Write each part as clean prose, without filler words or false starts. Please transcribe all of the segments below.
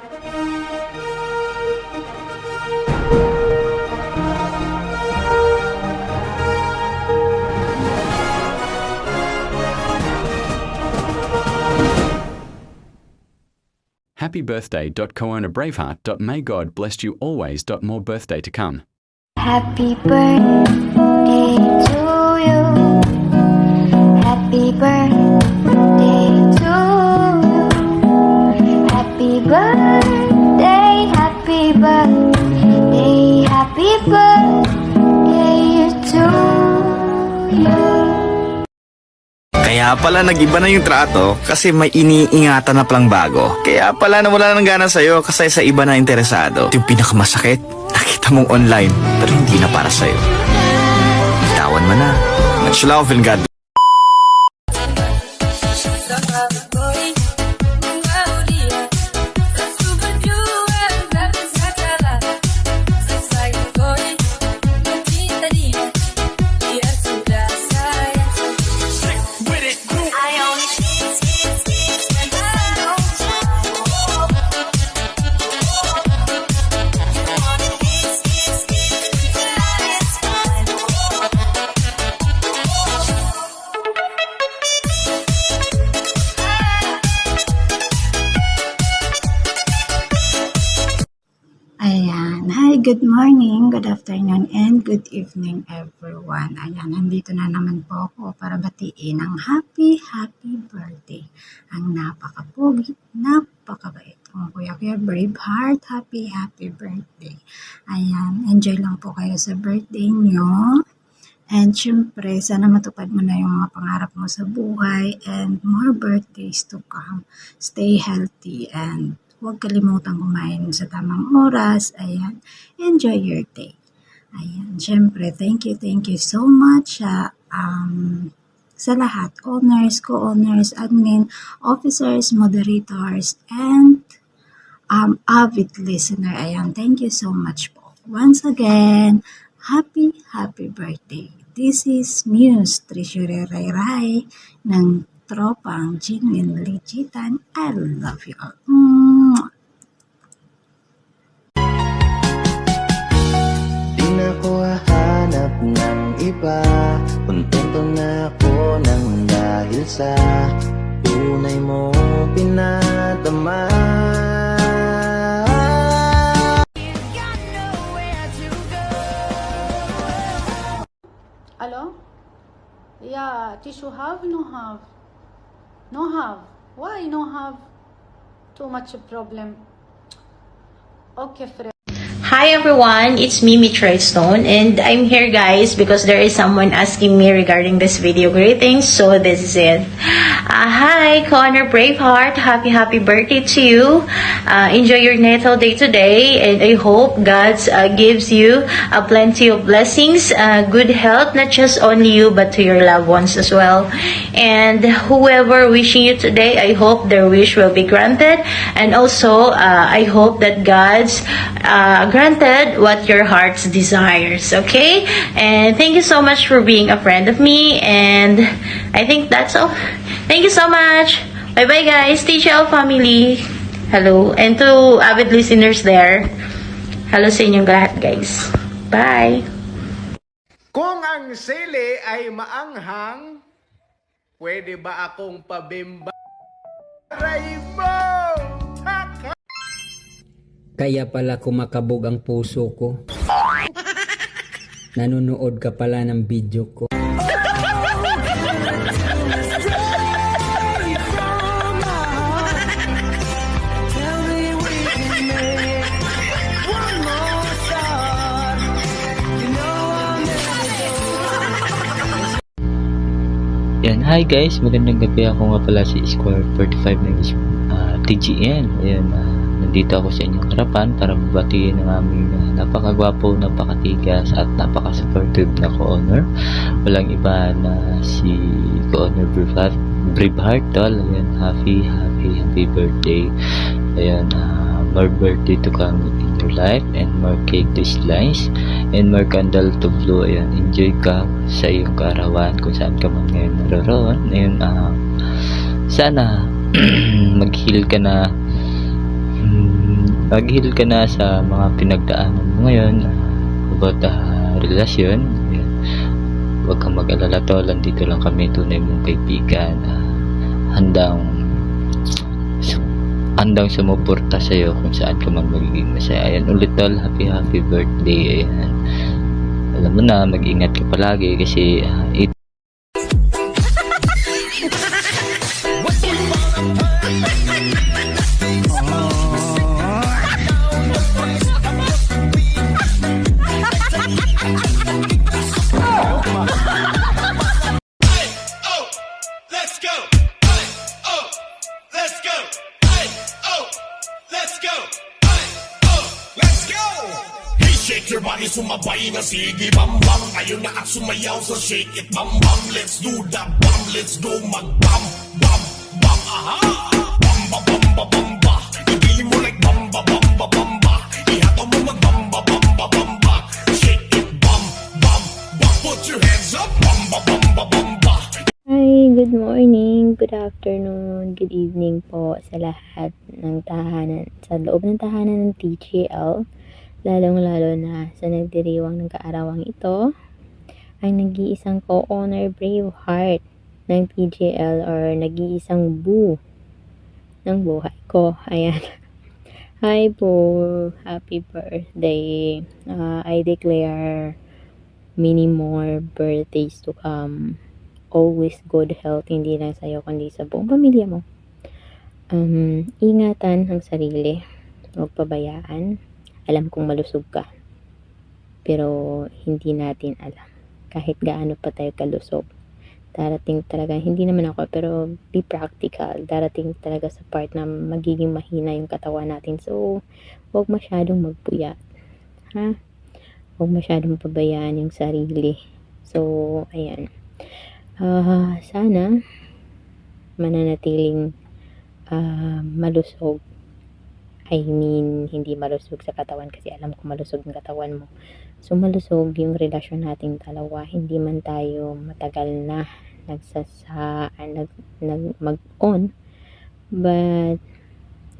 Happy birthday. May God bless you always. More birthday to come. Happy birthday to you. Happy birthday to you. Happy birthday, happy birthday, happy birthday to you. Kaya pala nag-iba na yung trato kasi may iniingatan na palang bago. Kaya pala nawala ng gana sa'yo kasi sa iba na interesado. Ito yung pinakamasakit. Nakita mong online pero hindi na para sa'yo. Bitawan mo na. Much love and God. Ayan. Hi, good morning, good afternoon, and good evening everyone. Ayan, nandito na naman po ako para batiin ang happy birthday. Ang napakapogi, napakabait kong Kuya Braveheart. Happy birthday. Ayan, enjoy lang po kayo sa birthday nyo. And syempre, sana matupad mo na yung mga pangarap mo sa buhay and more birthdays to come. Stay healthy and huwag kalimutan kumain sa tamang oras. Ayan. Enjoy your day. Ayan. Siyempre, thank you so much sa lahat. Owners, co-owners, admin, officers, moderators, and avid listener. Ayan. Thank you so much po. Once again, happy birthday. This is Muse Treasurer Ray ng Tropang Genuine Legitan. I love you all. Di na ko hahanap ng iba. Kontento na ako nang dahil sa tunay mo pinadama. Hello? Yeah, tissue have? No have. No have. Why no have? Too much problem. Okay, friend. Hi everyone, it's Mimi Tristone and I'm here guys because there is someone asking me regarding this video greetings, so this is it. Hi Connor Braveheart, happy birthday to you. Enjoy your natal day today and I hope God gives you plenty of blessings, good health, not just only you but to your loved ones as well. And whoever wishing you today, I hope their wish will be granted, and also I hope that God's granted what your heart's desires, okay? And thank you so much for being a friend of me, and I think that's all. Thank you so much. Bye bye guys, TCL family. Hello, and to avid listeners there, hello sa inyong lahat guys. Bye. Kung ang sili ay maanghang, pwede ba akong pabimba? Rainbow! Kaya pala kumakabog ang puso ko. Nanonood ka pala ng video ko. Yan, hi guys, magandang gabi. Ako nga pala si Square 45 ng TGN. Ayan, nandito ako sa inyong harapan para mabatiin ang aming napakagwapo, napakatigas at napaka-supportive na co-owner. Walang iba na si co-owner Braveheart tol. Ayan, happy birthday. Ayan, more birthday to come in your life and more cake to slice and more candle to blow. Ayan, enjoy ka sa iyong kaarawan kung saan ka man ngayon naroon. Ayan, sana mag-heal ka na mag-heal ka na sa mga pinagdaanan mo ngayon about relasyon. Ayan. Huwag kang mag-alala tol, andito lang kami, tunay mong kaibigan, handang sumuporta sa'yo kung saan ka man magiging masaya. Ayan ulit tol, happy birthday. Ayan. Alam mo na, mag-ingat ka palagi kasi Shake your body, sumabay na sige bam bam. Ayun na at sumayaw sa shake it bam bam. Let's do that bam, let's go mag bam bam bam. Aha! Bam ba bam ba bam ba. Igiling mo like bam ba bam ba bam ba. Ihataw mo mag bam ba bam ba bam ba. Shake it bam bam bam. Put your hands up bam ba bam ba bam ba. Hi, good morning, good afternoon, good evening po sa lahat ng tahanan, sa loob ng tahanan ng TGL. Lalong-lalo na sa nagdiriwang ng kaarawang ito, ang nag-iisang co-owner Braveheart ng TGL or nag-iisang boo ng buhay ko. Ayan. Hi po, happy birthday. I declare many more birthdays to come. Always good health, hindi lang sa'yo kundi sa buong pamilya mo. Ingatan ang sarili, huwag pabayaan. Alam kong malusog ka, pero hindi natin alam kahit gaano pa tayo kalusog. Darating talaga, hindi naman ako, pero be practical, darating talaga sa part na magiging mahina yung katawan natin. So huwag masyadong magpuyat, ha? Huwag masyadong pabayaan yung sarili. So ayan, sana mananatiling malusog. I mean, hindi malusog sa katawan kasi alam ko malusog ang katawan mo. So, malusog yung relasyon natin dalawa. Hindi man tayo matagal na mag-on. But,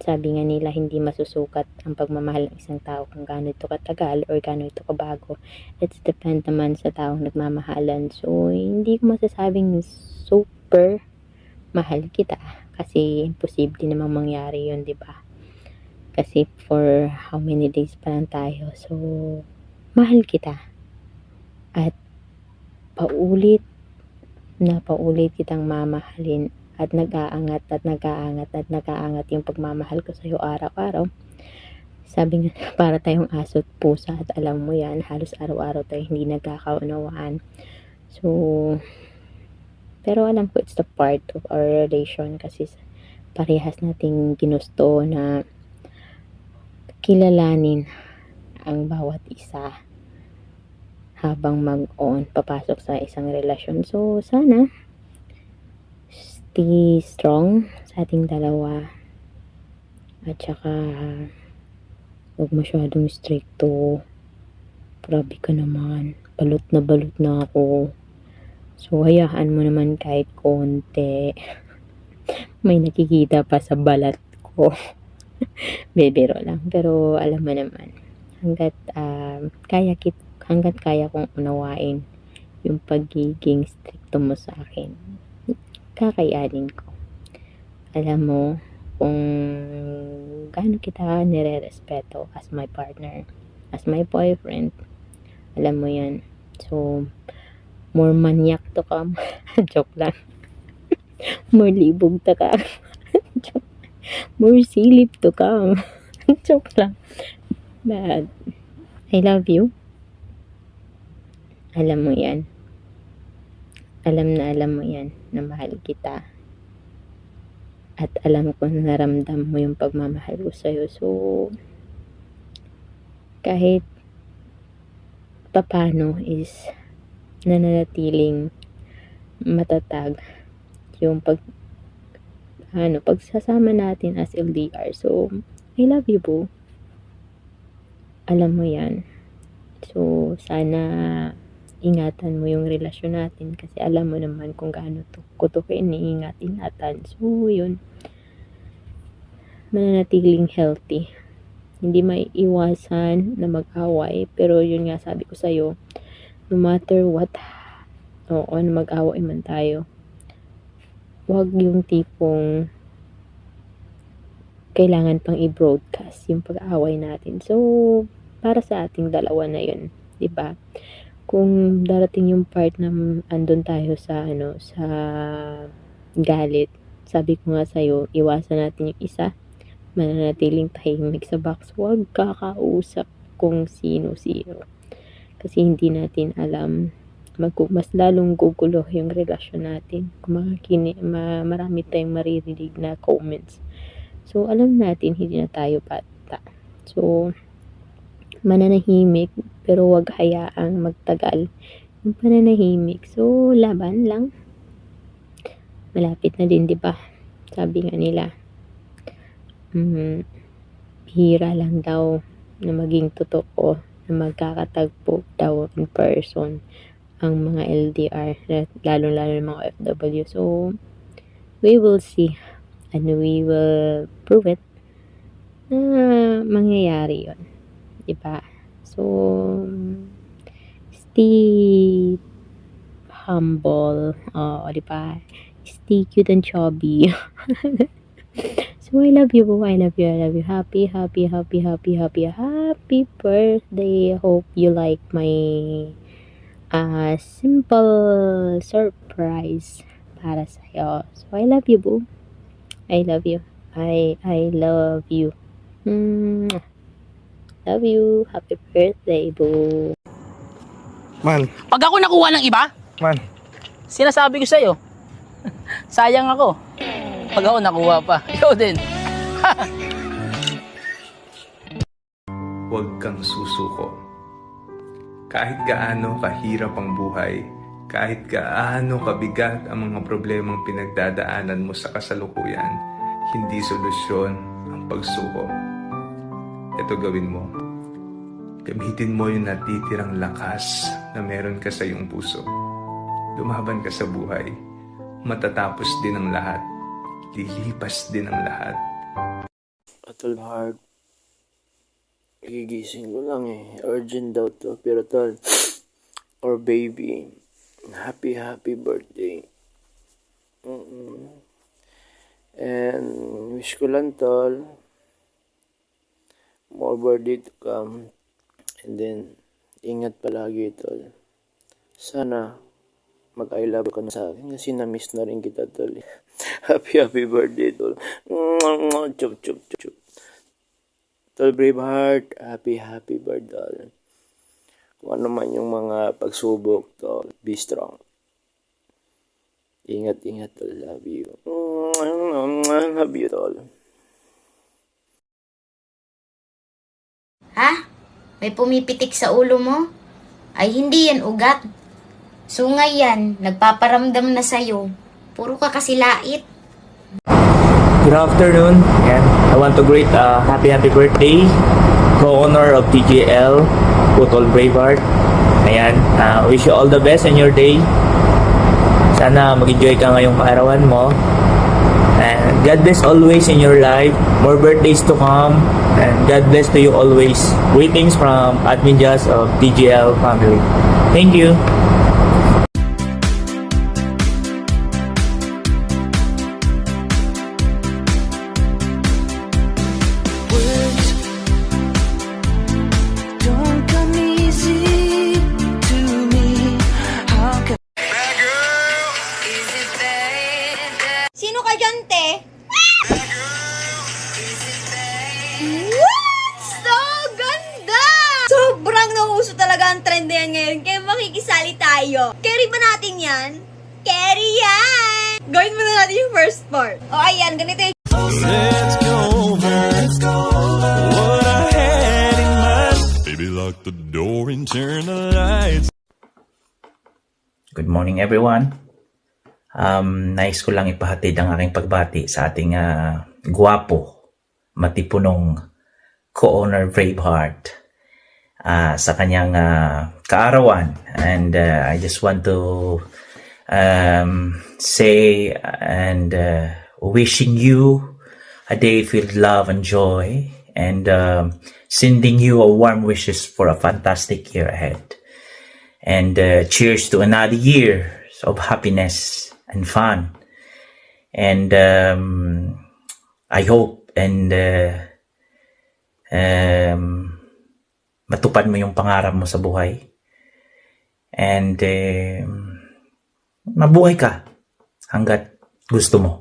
sabi nga nila, hindi masusukat ang pagmamahal ng isang tao kung gaano ito katagal or gaano ito kabago. It's depend naman sa taong nagmamahalan. So, hindi ko masasabing super mahal kita kasi imposible namang mangyari yun, di ba? Kasi for how many days pa lang tayo. So, mahal kita. At paulit kitang mamahalin. At nag-aangat yung pagmamahal ko sa'yo araw-araw. Sabi nga, para tayong aso't pusa. At alam mo yan, halos araw-araw tayo hindi nagkakaunawaan. So, pero alam ko it's the part of our relation. Kasi parehas nating ginusto na kilalanin ang bawat isa habang mag-on, papasok sa isang relasyon. So, sana stay strong sa ating dalawa at saka huwag masyadong stricto. Grabe ka naman, balot na ako. So, hayaan mo naman kahit konti. May nakikita pa sa balat ko. Bebero lang, pero alam mo naman, hanggat kaya kong unawain yung pagiging stricto mo sa akin, kakayanin ko. Alam mo kung gaano kita nire-respeto as my partner, as my boyfriend. Alam mo yan. So, more manyak to come. Joke lang. More libog to come. Joke. More silip to come. Joke lang. But, I love you. Alam mo yan. Alam mo yan na mahal kita. At alam ko na naramdam mo yung pagmamahal ko sa'yo. So, kahit papano is nananatiling matatag yung pagsasama natin as LDR. So, I love you, boo. Alam mo yan. So, sana ingatan mo yung relasyon natin kasi alam mo naman kung gaano ko to ingatan. So, yun. Mananatiling healthy Hindi maiiwasan na mag-away, pero yun nga sabi ko sa'yo, no matter what, oo, na mag-away man tayo, wag yung tipong kailangan pang i-broadcast yung pag-aaway natin. So, para sa ating dalawa na yun, 'di ba? Kung darating yung part na andun tayo sa sa galit, sabi ko nga sa'yo, iwasan natin yung isa, mananatiling tahimik sa box, wag kakausap kung sino-sino. Kasi hindi natin alam, mas lalong gugulo yung relasyon natin. Kung marami tayong maririnig na comments. So, alam natin, hindi na tayo bata. So, mananahimik, pero wag hayaang magtagal yung pananahimik. So, laban lang. Malapit na din, di ba? Sabi nga nila, bihira lang daw na maging totoo, na magkakatagpo daw in person ang mga LDR, lalo-lalo ng mga OFW. So, we will see and we will prove it na mangyayari yun. Diba? So, stay humble. Diba? Stay cute and chubby. So, I love you, boo. I love you. I love you. Happy, happy, happy, happy, happy, happy birthday. Hope you like my simple surprise para sa'yo. So, I love you, boo. I love you. I love you. Love you. Happy birthday, boo. Man, Pag ako nakuha ng iba, man. sinasabi ko sa'yo, sayang ako. Pag ako nakuha pa, ikaw din. Huwag kang susuko. Kahit gaano kahirap ang buhay, kahit gaano kabigat ang mga problemang pinagdadaanan mo sa kasalukuyan, hindi solusyon ang pagsuko. Ito gawin mo. Gamitin mo yung natitirang lakas na meron ka sa iyong puso. Lumaban ka sa buhay. Matatapos din ang lahat. Lilipas din ang lahat. Tol, hard. Gigising ko lang Urgent daw to. Pero tol, or baby, happy birthday. And wish ko lang tol, more birthday to come. And then, ingat palagi tol. Sana mag-I love ka na sa akin kasi na-miss na rin kita tol. Happy birthday tol. Chup chup chup. Tol Braveheart, happy birthday tol. Kung ano man yung mga pagsubok tol, be strong. Ingat tol, love you. Love you tol. Ha? May pumipitik sa ulo mo? Ay hindi yan ugat. Sungay yan, nagpaparamdam na sa'yo. Puro ka kasi lait. Good afternoon, and I want to greet happy birthday co-owner of TGL, Putol Braveheart. Ayan, wish you all the best in your day. Sana mag-enjoy ka ngayong kaarawan mo. And God bless always in your life. More birthdays to come. And God bless to you always. Greetings from Admin Jazz of TGL family. Thank you. Sino ka dyan, te? What? So ganda! Sobrang nauso talaga ang trend na yan ngayon, kaya makikisali tayo. Carry ba natin yan? Carry yan! Gawin muna natin yung first part. O ayan, ganito yung... Let's go over what I had in mind. Baby, lock the door and turn the lights. Good morning everyone. Nais ko lang ipahatid ang aking pagbati sa ating gwapo, matipunong co-owner Braveheart sa kanyang kaarawan. And I just want to say and wishing you a day filled with love and joy and sending you a warm wishes for a fantastic year ahead. And cheers to another year of happiness and fun. And I hope and matupad mo yung pangarap mo sa buhay. And mabuhay ka hanggat gusto mo.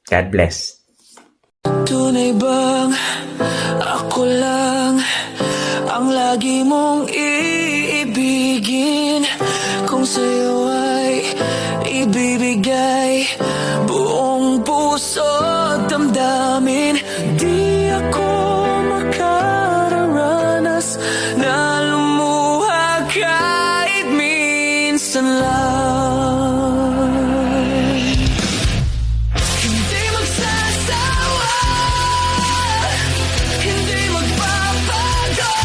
God bless. Tunay bang ako lang ang lagi mong iibigin? Kung sa'yo ay ibibigay buong puso at damdamin, di ako makararanas na lumuha kahit minsan lang. Hindi magsasawa, hindi magpapagod,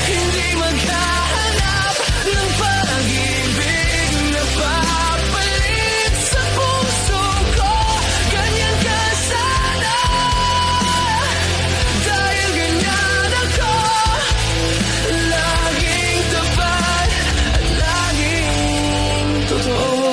hindi maghahanap ng pag-ibig na papalit sa puso ko. Ganyan ka sana, dahil ganyan ako, laging tapat at laging totoo.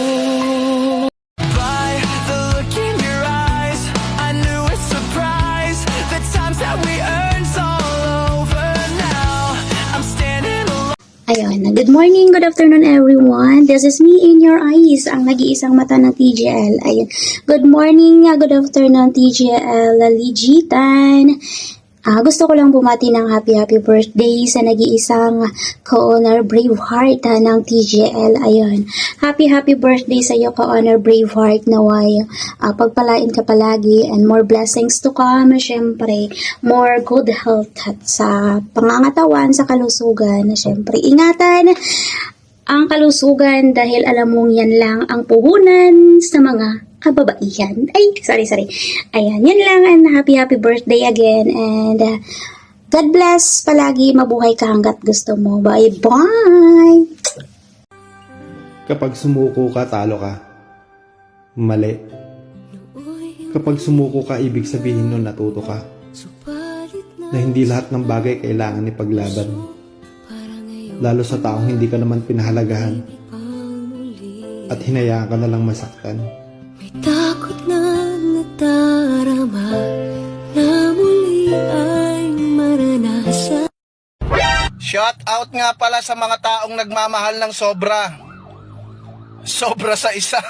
By the look in your eyes, I knew it's surprise. The times that we earned's all over now. I'm standing alone. Ayun, good morning, good afternoon everyone. This is me in your eyes, ang nag-iisang mata ng TGL. Ayun, good morning, good afternoon TGL Ligitan. Gusto ko lang bumati ng happy birthday sa nag-iisang co-owner Braveheart ng TGL. Ayun, happy birthday sa iyo co-owner Braveheart. Naway pagpalain ka palagi and more blessings to come. Syempre, more good health at sa pangangatawan, sa kalusugan. Syempre, ingatan ang kalusugan dahil alam mong yan lang ang puhunan sa mga kababaihan. Ay, sorry. Ayan, yan lang, and happy birthday again, and God bless palagi, mabuhay ka hanggat gusto mo. Bye-bye! Kapag sumuko ka, talo ka. Mali. Kapag sumuko ka, ibig sabihin nun natuto ka. Na hindi lahat ng bagay kailangan ipaglaban. Lalo sa taong hindi ka naman pinahalagahan. At hinayaan ka na lang masaktan. Takot na natarama na muli ay maranasan. Shout out nga pala sa mga taong nagmamahal ng sobra. Sobra sa isa.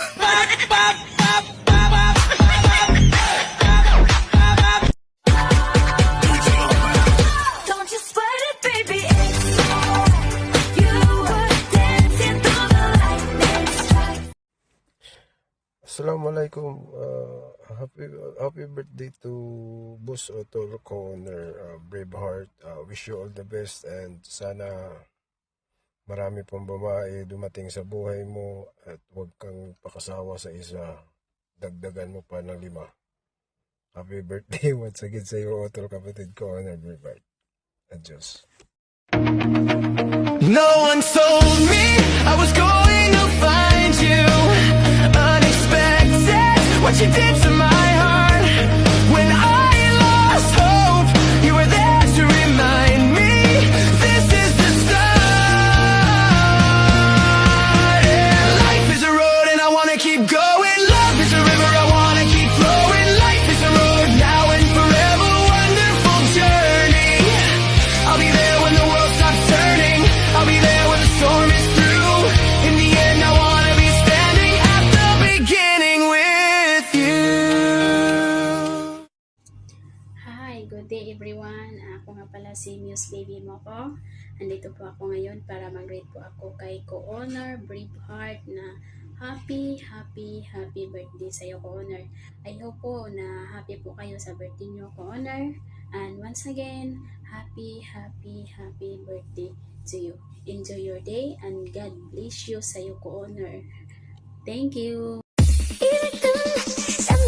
Don't you sweat it, baby, it's you were dancing through the lightning strike. Assalamualaikum. Happy birthday to Boss Otto Co-owner Braveheart. Wish you all the best and sana marami pang babae dumating sa buhay mo at huwag kang pakasawa sa isa. Dagdagan mo pa ng 5. Happy birthday once again sa iyo, Otto, kapatid ko, Honor Braveheart. Adios. No one told me I was going to find you unexpected. What you did to my heart when I lost hope, you were there to remind me this is the start. Yeah, life is a road and I wanna keep going. Love is a river, I wanna keep flowing. Life is a road now and forever, wonderful journey. I'll be there when the world stops turning. I'll be there when the storm is through. In the end, I wanna be standing at the beginning with you. Hi, good day everyone. Ako nga pala si Muse Baby Moko. Andito po ako ngayon para mag-rate po ako kay co-owner Braveheart na happy birthday sa iyo, co-owner. I hope po na happy po kayo sa birthday niyo, co-owner. And once again, happy birthday to you. Enjoy your day and God bless you sa iyo, co-owner. Thank you. Even though I'm